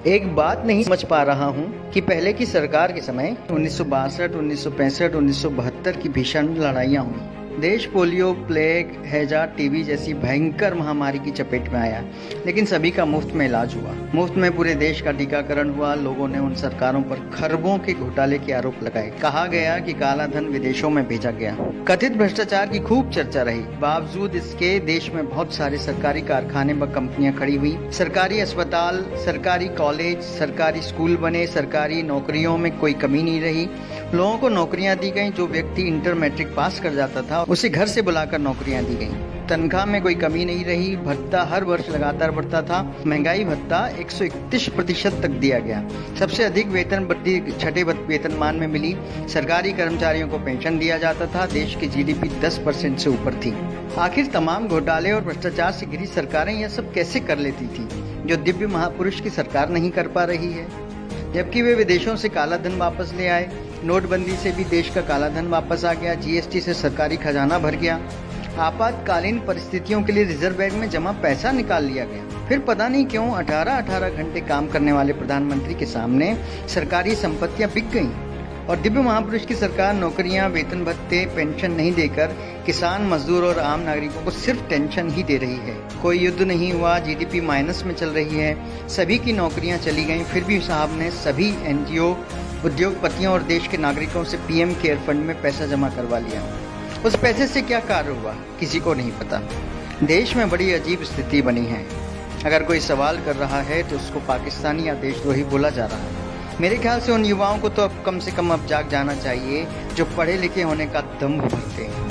एक बात नहीं समझ पा रहा हूँ कि पहले की सरकार के समय 1962, 1965, 1972 की भीषण लड़ाइयाँ हुई। देश पोलियो, प्लेग, हैजा, टीबी जैसी भयंकर महामारी की चपेट में आया, लेकिन सभी का मुफ्त में इलाज हुआ। मुफ्त में पूरे देश का टीकाकरण हुआ। लोगों ने उन सरकारों पर खरबों के घोटाले के आरोप लगाए। कहा गया कि काला धन विदेशों में भेजा गया। कथित भ्रष्टाचार की खूब चर्चा रही। बावजूद इसके देश में बहुत सारे सरकारी कारखाने व कंपनियां खड़ी हुई। सरकारी अस्पताल, सरकारी कॉलेज, सरकारी स्कूल बने। सरकारी नौकरियों में कोई कमी नहीं रही। लोगों को नौकरियां दी गई। जो व्यक्ति इंटर मैट्रिक पास कर जाता था उसे घर से बुलाकर नौकरियां दी गई। तनख्वाह में कोई कमी नहीं रही। भत्ता हर वर्ष लगातार बढ़ता था। महंगाई भत्ता 131% तक दिया गया। सबसे अधिक वेतन वृद्धि छठे वेतनमान में मिली। सरकारी कर्मचारियों को पेंशन दिया जाता था। देश की जीडीपी 10% से ऊपर थी। आखिर तमाम घोटाले और भ्रष्टाचार से घिरी सरकारें यह सब कैसे कर लेती थी, जो दिव्य महापुरुष की सरकार नहीं कर पा रही है? जबकि वे विदेशों से काला धन वापस ले आए। नोटबंदी से भी देश का काला धन वापस आ गया। जीएसटी से सरकारी खजाना भर गया। आपातकालीन परिस्थितियों के लिए रिजर्व बैंक में जमा पैसा निकाल लिया गया। फिर पता नहीं क्यों 18-18 घंटे काम करने वाले प्रधानमंत्री के सामने सरकारी संपत्तियां बिक गईं और दिव्य महापुरुष की सरकार नौकरियां, वेतन भत्ते, पेंशन नहीं देकर किसान, मजदूर और आम नागरिकों को सिर्फ टेंशन ही दे रही है। कोई युद्ध नहीं हुआ। जीडीपी माइनस में चल रही है। सभी की नौकरियां चली गईं। फिर भी साहब ने सभी एनजीओ, उद्योगपतियों और देश के नागरिकों से पीएम केयर फंड में पैसा जमा करवा लिया। उस पैसे से क्या कार्य हुआ, किसी को नहीं पता। देश में बड़ी अजीब स्थिति बनी है। अगर कोई सवाल कर रहा है तो उसको पाकिस्तानी या देशद्रोही बोला जा रहा है। मेरे ख्याल से उन युवाओं को तो अब कम से कम अब जाग जाना चाहिए जो पढ़े लिखे होने का दम्भ भरते हैं।